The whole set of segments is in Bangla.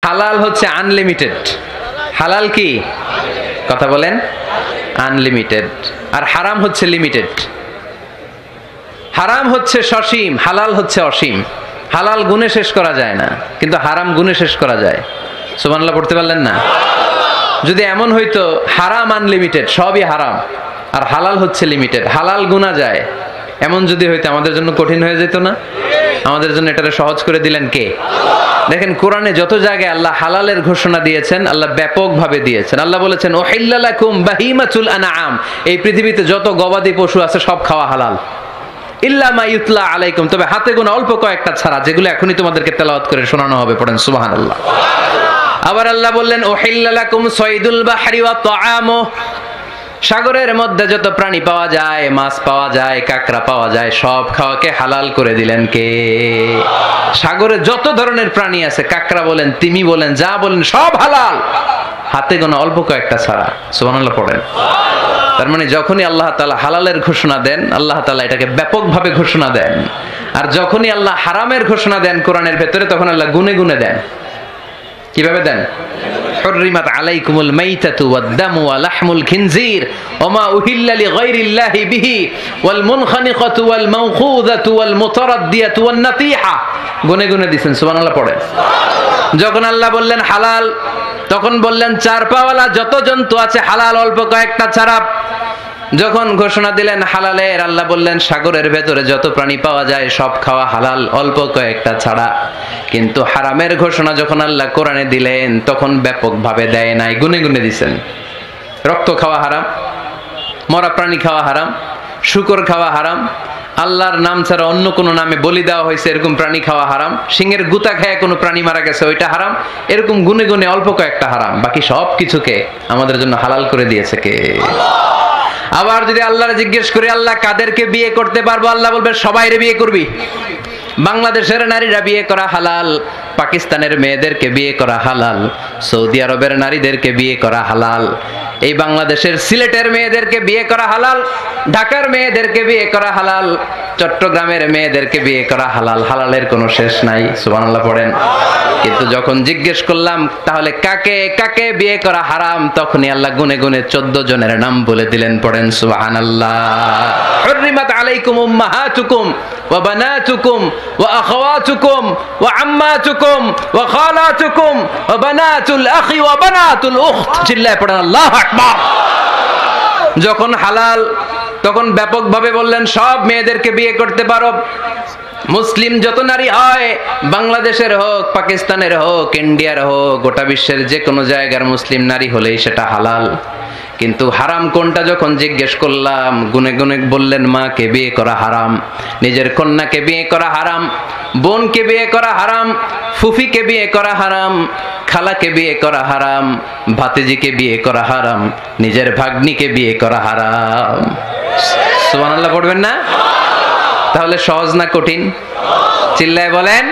হালাল হচ্ছে আনলিমিটেড। হালাল কি? কথা বলেন। আনলিমিটেড। আর হারাম হচ্ছে লিমিটেড। হারাম হচ্ছে সসীম, হালাল হচ্ছে অসীম। হালাল গুণে শেষ করা যায় না, কিন্তু হারাম গুণে শেষ করা যায়। সুবহানাল্লাহ পড়তে পারলেন না? যদি এমন হইতো হারাম আনলিমিটেড, সবই হারাম, আর হালাল হচ্ছে লিমিটেড, হালাল গুণা যায়, এমন যদি হইতো আমাদের জন্য কঠিন হয়ে যেত না? আমাদের জন্য এটারে সহজ করে দিলেন কে? দেখেন কোরআনে যত জায়গায় আল্লাহ হালালের ঘোষণা দিয়েছেন, আল্লাহ ব্যাপকভাবে দিয়েছেন। আল্লাহ বলেছেন উহিল্লা লাকুম বাহিমাতুল আনআম, এই পৃথিবীতে যত গবাদি পশু আছে সব খাওয়া হালাল, ইল্লা মা ইউতলা আলাইকুম, তবে হাতে গোনা অল্প কয়েকটা ছাড়া, যেগুলো এখনই তোমাদেরকে তেলাওয়াত করে শোনানো হবে। পড়েন সুবহানাল্লাহ। আবার আল্লাহ বললেন উহিল্লা লাকুম সাইদুল বাহরি ওয়া তাআমু, সাগরের মধ্যে যত প্রাণী পাওয়া যায়, মাছ পাওয়া যায়, কাঁকড়া পাওয়া যায়, সব খাওয়াকে হালাল করে দিলেন কে? সাগরে যত ধরনের প্রাণী আছে, কাঁকড়া বলেন, তিমি বলেন, যা বলেন, সব হালাল, হাতে গোনা অল্প কয়েকটা ছাড়া। সুবহানাল্লাহ পড়েন। তার মানে যখনই আল্লাহ তাআলা হালালের ঘোষণা দেন, আল্লাহ তাআলা এটাকে ব্যাপকভাবে ঘোষণা দেন। আর যখনই আল্লাহ হারামের ঘোষণা দেন কোরআনের ভেতরে, তখন আল্লাহ গুনে গুনে দেন। কিভাবে দেন? হুররিমাত আলাইকুমুল মাইতাতু ওয়াদ-দামু ওয়া লাহমুল খিনজির ওয়া মা উহিল্লা লিগাইরিল্লাহি বিহি ওয়াল মুনখানিকাতু ওয়াল মাওখুযাতু ওয়াল মুতারাদ্দিয়াতু ওয়ান নাতিহা, গুনে গুনে দিবেন। সুবহানাল্লাহ পড়ে। যখন আল্লাহ বললেন হালাল, তখন বললেন চার পাওয়ালা যত জন্তু আছে হালাল, অল্প কয়েকটা ছাড়া। যখন ঘোষণা দিলেন হালালের, আল্লাহ বললেন সাগরের ভেতরে যত প্রাণী পাওয়া যায় সব খাওয়া হালাল, অল্প কয়েকটা ছাড়া। কিন্তু হারামের ঘোষণা যখন আল্লাহ কোরআনে দিলেন, তখন ব্যাপকভাবে দেয় নাই, গুনে গুনে দিছেন। রক্ত খাওয়া হারাম, মরা প্রাণী খাওয়া হারাম, শূকর খাওয়া হারাম, আল্লাহর নাম ছাড়া অন্য কোনো নামে বলি দেওয়া হয়েছে এরকম প্রাণী খাওয়া হারাম, সিংহের গুতা খেয়ে কোনো প্রাণী মারা গেছে ওইটা হারাম। এরকম গুনে গুনে অল্প কয়েকটা হারাম, বাকি সব কিছুকে আমাদের জন্য হালাল করে দিয়েছে কে? আবার যদি আল্লাহর জিজ্ঞেস করি আল্লাহ কাদেরকে বিয়ে করতে পারবো, আল্লাহ বলবে সবাইরে বিয়ে করবি। বাংলাদেশের নারীরা বিয়ে করা হালাল, পাকিস্তানের মেয়েদেরকে বিয়ে করা হালাল, সৌদি আরবের নারীদেরকে বিয়ে করা হালাল, এই বাংলাদেশের সিলেটের মেয়েদেরকে বিয়ে করা হালাল, ঢাকার মেয়েদেরকে বিয়ে করা হালাল, চট্টগ্রামের মেয়েদেরকে বিয়ে করা হালাল। হালালের কোনো শেষ নাই। সুবহানাল্লাহ পড়েন। কিন্তু যখন জিজ্ঞেস করলাম তাহলে কাকে কাকে বিয়ে করা হারাম, তখনই আল্লাহ গুনে গুনে 14 জনের নাম বলে দিলেন। পড়েন সুবহানাল্লাহ। হুররিমাত আলাইকুম উম্মাহাতুকুম ওয়া বানাতুকুম ওয়া আখাওয়াতুকুম ওয়া আম্মাতুকুম ওয়া খালাতুকুম ওয়া বানাতুল আখি ওয়া বানাতুল উখত। চিল্লায় পড়েন আল্লাহু আকবার। যখন হালাল, তখন ব্যাপকভাবে বললেন সব মেয়েদেরকে বিয়ে করতে পারো। মুসলিম যত নারী হয়, বাংলাদেশের হোক, পাকিস্তানের হোক, ইন্ডিয়ার হোক, গোটা বিশ্বের যে কোনো জায়গার মুসলিম নারী হলেই সেটা হালাল। কিন্তু হারাম কোনটা যখন জিজ্ঞেস করলাম, গুনে গুনে বললেন মাকে বিয়ে করা হারাম, নিজের কন্যাকে বিয়ে করা হারাম, বোনকে বিয়ে করা হারাম, ফুফিকে বিয়ে করা হারাম, খালাকে বিয়ে করা হারাম, ভাতিজিকে বিয়ে করা হারাম, নিজের ভাগ্নিকে বিয়ে করা হারাম। সুবহানাল্লাহ পড়বেন না? তাহলে সহজ না কঠিন? চিল্লায় বলেন।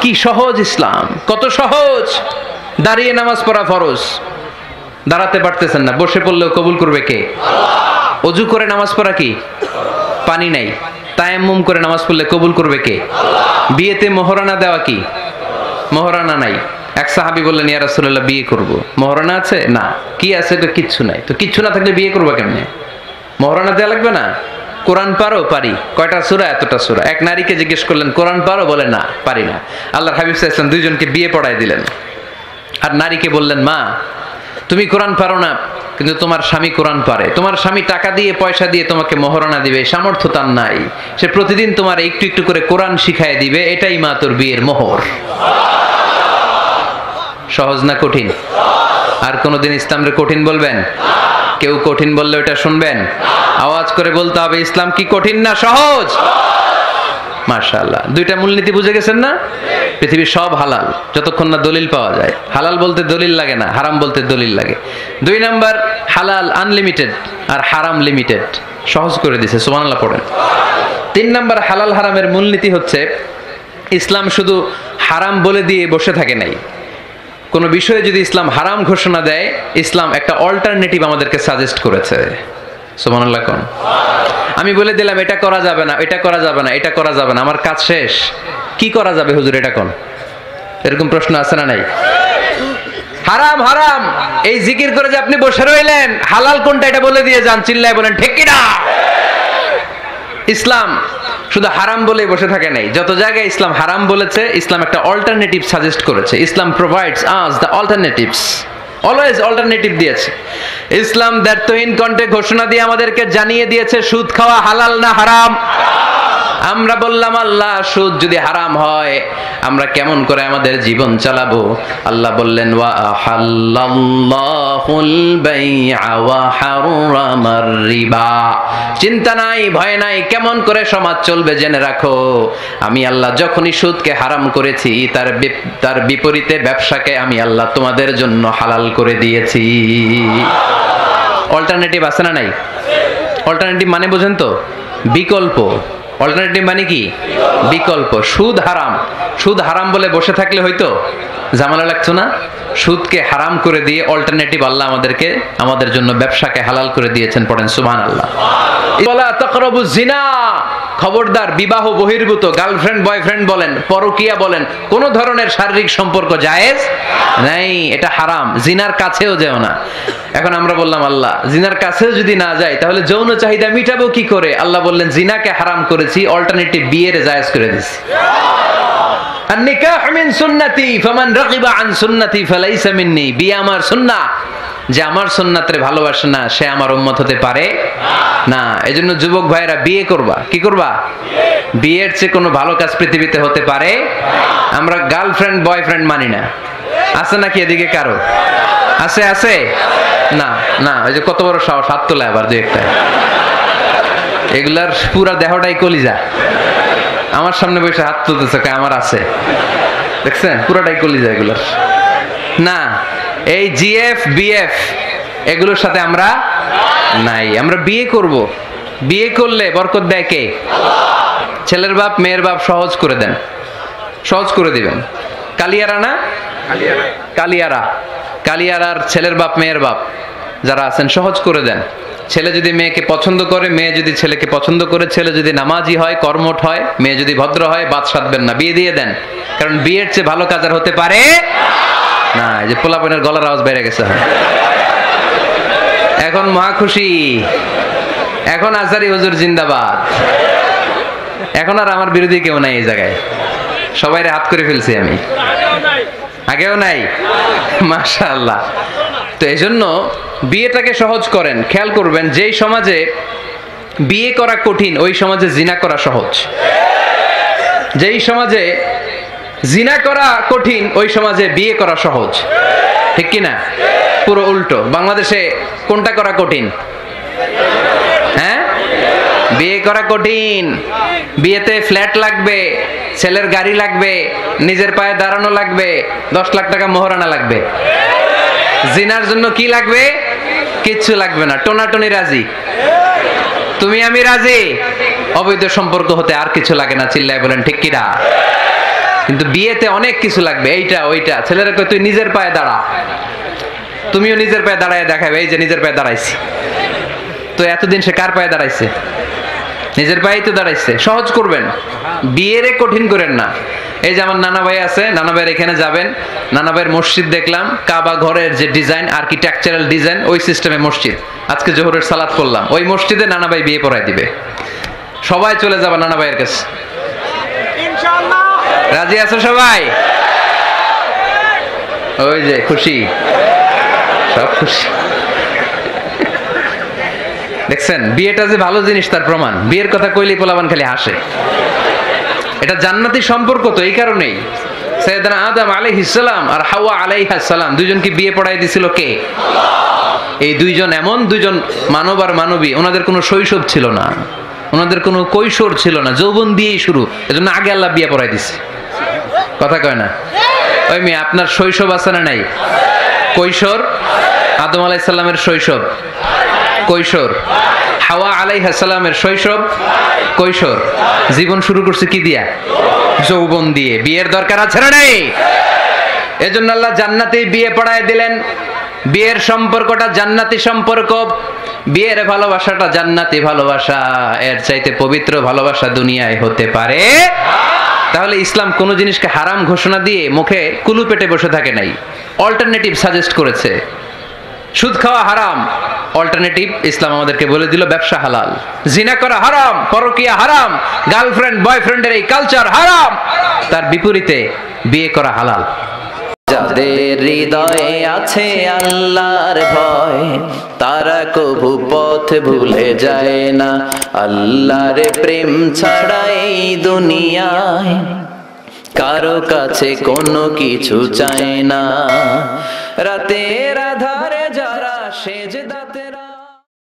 কি সহজ ইসলাম, কত সহজ। দাঁড়িয়ে নামাজ পড়া ফরজ, দাঁড়াতে পারতেছেন না, বসে পড়লেও কবুল করবে কে? অজু করে নামাজ পড়া কি? পানি নাই, তায়াম্মুম করে নামাজ পড়লে কবুল করবে কে? বিয়েতে মোহরানা দেওয়া কি? মোহরানা নাই। এক সাহাবী বললেন ইয়া রাসূলুল্লাহ বিয়ে করব, মোহরানা আছে? না। কি আছে? তো কিচ্ছু নাই। তো কিচ্ছু না থাকলে বিয়ে করবো কেমনে? মোহরানা দেওয়া লাগবে না? কোরআন পারো? পারি। কয়টা সূরা? এতটা সূরা। এক নারীকে জিজ্ঞেস করলেন কোরআন পারো? বলে না, পারি না। আল্লাহর হাবিব সাল্লাল্লাহু আলাইহি ওয়াসাল্লাম দুইজনকে বিয়ে পড়ায় দিলেন। আর নারীকে বললেন মা তুমি কোরআন পারো না, কিন্তু তোমার স্বামী কোরআন পারে, তোমার স্বামী টাকা দিয়ে পয়সা দিয়ে তোমাকে মোহরানা দিবে, সামর্থ্য তার নাই, সে প্রতিদিন তোমার একটু একটু করে কোরআন শিখায় দিবে, এটাই মা তোর বিয়ের মোহর। সহজ না কঠিন? আর কোনদিন ইসলামরে কঠিন বলবেন? কেউ কঠিন বললে ওটা শুনবেন? আওয়াজ করে বলতে হবে ইসলাম কি কঠিন না সহজ? মাশাআল্লাহ। দুইটা মূলনীতি বুঝে গেছেন না? পৃথিবীর সব হালাল যতক্ষণ না দলিল পাওয়া যায়। হালাল বলতে দলিল লাগে না, হারাম বলতে দলিল লাগে। 2 নাম্বার, হালাল আনলিমিটেড আর হারাম লিমিটেড। সহজ করে দিয়েছে। সুবহানাল্লাহ পড়েন। 3 নাম্বার, হালাল হারামের মূলনীতি হচ্ছে ইসলাম শুধু হারাম বলে দিয়ে বসে থাকে নাই। কোনো বিষয়ে যদি ইসলাম হারাম ঘোষণা দেয়, ইসলাম একটা অল্টারনেটিভ আমাদেরকে সাজেস্ট করেছে। সুবহানাল্লাহ কোন? আমি বলে দিলাম এটা করা যাবে না, এটা করা যাবে না, এটা করা যাবে না, আমার কাজ শেষ, কি করা যাবে হুজুর এটা কোন? এরকম প্রশ্ন আছে না নাই? হারাম হারাম এই জিকির করে যে আপনি বসে রইলেন, হালাল কোনটা এটা বলে দিয়ে যান, চিল্লায় বলেন ঠিক কি না। ইসলাম শুধু হারাম বলেই বসে থাকে নাই, যত জায়গায় ইসলাম হারাম বলেছে ইসলাম একটা অল্টারনেটিভ সাজেস্ট করেছে। Islam provides us the alternatives, always alternative দিয়েছে। ইসলাম দ্ব্যর্থহীন কণ্ঠে ঘোষণা দিয়ে আমাদেরকে জানিয়ে দিয়েছে সুদ খাওয়া হালাল না হারাম। আমরা বললাম আল্লাহ সুদ যদি হারাম হয় আমরা কেমন করে আমাদের জীবন চালাবো? আল্লাহ বললেন ওয়া আহাল্লাল্লাহুল বাই'a ওয়া হারামার রিবা। চিন্তা নাই, ভয় নাই, কেমন করে সমাজ চলবে জেনে রাখো। আমি আল্লাহ যখনই সুদকে হারাম করেছি তার বিপরীতে ব্যবসাকে আমি আল্লাহ তোমাদের জন্য হালাল করে দিয়েছি। অল্টারনেটিভ আছে না নাই? অল্টারনেটিভ মানে বোঝেন তো? বিকল্প। অল্টারনেটিভ মানে কি? বিকল্প। সুদ হারাম, সুদ হারাম বলে বসে থাকলে হয়তো ঝামেলা লাগতো না। সুদকে হারাম করে দিয়ে অল্টারনেটিভ আল্লাহ আমাদের জন্য ব্যবসাকে হালাল করে দিয়েছেন। পড়েন সুবহানাল্লাহ। ওয়ালা তাকরাবুজ জিনা, খবরদার বিবাহ বহির্ভূত গার্লফ্রেন্ড বয়ফ্রেন্ড বলেন, পরকীয়া বলেন, কোন ধরনের শারীরিক সম্পর্ক জায়েজ নাই, এটা হারাম। জিনার কাছেও যেও না। এখন আমরা বললাম আল্লাহ জিনার কাছেও যদি না যাই তাহলে যৌন চাহিদা মিটাবো কি করে? আল্লাহ বললেন জিনাকে হারাম করেছি, অল্টারনেটিভ বিয়ের জায়েজ করে দিয়েছি। আন-নিকাহু মিন সুন্নতি ফামান রাগিবা আন সুন্নতি ফালাইসা মিন্নি। বিয়ে আমার সুন্নাহ, যে আমার সুন্নাতরে ভালোবাসে না সে আমার উম্মত হতে পারে না। এজন্য যুবক ভাইরা বিয়ে করবা। কি করবা? বিয়ের চেয়ে কোনো ভালো কাজ পৃথিবীতে হতে পারে? আমরা গার্লফ্রেন্ড বয়ফ্রেন্ড মানি না। আছে নাকি এদিকে কারো? আছে? আছে না? না, ওই যে কত বড় সাহস, হাত তোলা আবার দু একটা। এগুলার পুরা দেহটাই কলিজা। আমার সামনে বসে হাত তুলতেছে, আমার আছে, দেখছেন? পুরাটাই কলিজা এগুলার। না, এই জিএফ বিএফ এগুলোর সাথে আমরা নাই। আমরা বিয়ে করব, বিয়ে করলে বরকত দেয় কে? ছেলের বাপ মেয়ের বাপ সহজ করে দেন, সহজ করে দিবেন। কালিয়ারা না? কালিয়ারার ছেলের বাপ মেয়ের বাপ যারা আছেন সহজ করে দেন। ছেলে যদি মেয়েকে পছন্দ করে, মেয়ে যদি ছেলেকে পছন্দ করে, ছেলে যদি নামাজি হয়, কর্মঠ হয়, মেয়ে যদি ভদ্র হয়, বাদ সাধবেন না, বিয়ে দিয়ে দেন। কারণ বিয়ের চেয়ে ভালো কাজ আর হতে পারে না। এই যে পোলাপনের গলার আওয়াজ বেড়ে গেছে। এখন মহা খুশি, এখন আজহারি হুজুর জিন্দাবাদ। এখন আর আমার বিরোধী কেউ নাই এই জায়গায়, সবাইরে হাত করে ফেলছি আমি। আগেও নাই, মাশাআল্লাহ। তো এই জন্য বিয়েটাকে সহজ করেন। খেয়াল করবেন, যেই সমাজে বিয়ে করা কঠিন ওই সমাজে জিনা করা সহজ। যেই সমাজে জিনা করা কঠিন ওই সমাজে বিয়ে করা সহজ। ঠিক কি না? পুরো উল্টো। বাংলাদেশে কোনটা করা কঠিন? হ্যাঁ, বিয়ে করা কঠিন। বিয়েতে ফ্ল্যাট লাগবে, ছেলের গাড়ি লাগবে, নিজের পায়ে দাঁড়ানো লাগবে, 10 লাখ টাকা মোহরানা লাগবে। জিনার জন্য কি লাগবে? কিচ্ছু লাগবে না, টোনাটনি রাজি, তুমি আমি রাজি। অবৈধ সম্পর্ক হতে আর কিছু লাগে না, চিল্লায় বলেন ঠিক কি না? কিন্তু বিয়েতে অনেক কিছু লাগবে, এইটা ওইটা। ছেলেরা কই তুই নিজের পায়ে দাঁড়া, তুমিও নিজের পায়ে দাঁড়ায় দেখাবে, এই যে নিজের পায়ে দাঁড়াইছি। তো এতদিন সে কার পায়ে দাঁড়াইছে? নিজের পায়েই তো দাঁড়াইছে। সহজ করবেন, বিয়েরে কঠিন করেন না। এই যে আমার নানা ভাই আছে, নানা ভাইয়ের এখানে যাবেন, নানা ভাইয়ের মসজিদ দেখলাম, কাবা ঘরের যে ডিজাইন, আর্কিটেকচারাল ডিজাইন, ওই সিস্টেমে মসজিদ। আজকে জোহরের সালাত করলাম, ওই মসজিদে নানা ভাই বিয়ে পড়ায় দিবে। সবাই চলে যাবে নানা ভাইয়ের কাছে, ইনশাআল্লাহ। রাজি আছো সবাই? ওই যে খুশি, সব খুশি। দেখছেন বিয়েটা যে ভালো জিনিস তার প্রমাণ। বিয়ের কথা কইলেই পোলাপান খালি হাসে। এটা জান্নাতি সম্পর্ক। তো এই কারণেই সাইয়েদনা আদম আলাইহিস সালাম আর হাওয়া আলাইহাস সালাম দুইজনকে বিয়ে পড়াই দিয়েছিল কে? এই দুইজন এমন দুইজন মানব আর মানবী, ওনাদের কোনো শৈশব ছিল না, ওনাদের কোনো কৈশোর ছিল না, যৌবন দিয়েই শুরু। এজন্য আগে আল্লাহ বিয়ে পড়াই দিছে। কথা কয় না? ওই মেয়ে আপনার শৈশব আছে না নাই? কৈশোর। আদম আলাইহিস সালামের শৈশব, কৈশোর। হাওয়া আলাইহিস সালামের শৈশব, কৈশোর। জীবন শুরু করছে কি দিয়া? যৌবন দিয়ে। বিয়ের দরকার আছে না নাই? এজন্য আল্লাহ জান্নাতে বিয়ে পড়ায় দিলেন। বিয়ের সম্পর্কটা জান্নাতি সম্পর্ক, বিয়ের ভালোবাসাটা জান্নাতি ভালোবাসা। এর চাইতে পবিত্র ভালোবাসা দুনিয়ায় হতে পারে তাহলে ইসলাম কোন জিনিসকে হারাম ঘোষণা দিয়ে মুখে কুলু পেটে বসে থাকে নাই, অল্টারনেটিভ সাজেস্ট করেছে। সুদ খাওয়া হারাম, অল্টারনেটিভ ইসলাম আমাদেরকে বলে দিল ব্যবসা হালাল। জিনা করা হারাম, পরকিয়া হারাম, গার্লফ্রেন্ড বয়ফ্রেন্ডের এই কালচার হারাম, তার বিপরীতে বিয়ে করা হালাল। যাদের হৃদয়ে আছে আল্লাহর ভয়, তারা কবু পথ ভুলে যায় না। আল্লাহর প্রেম ছাড়া এই দুনিয়ায় কারো কাছে কোনো কিছু চায় না। রাতের আধার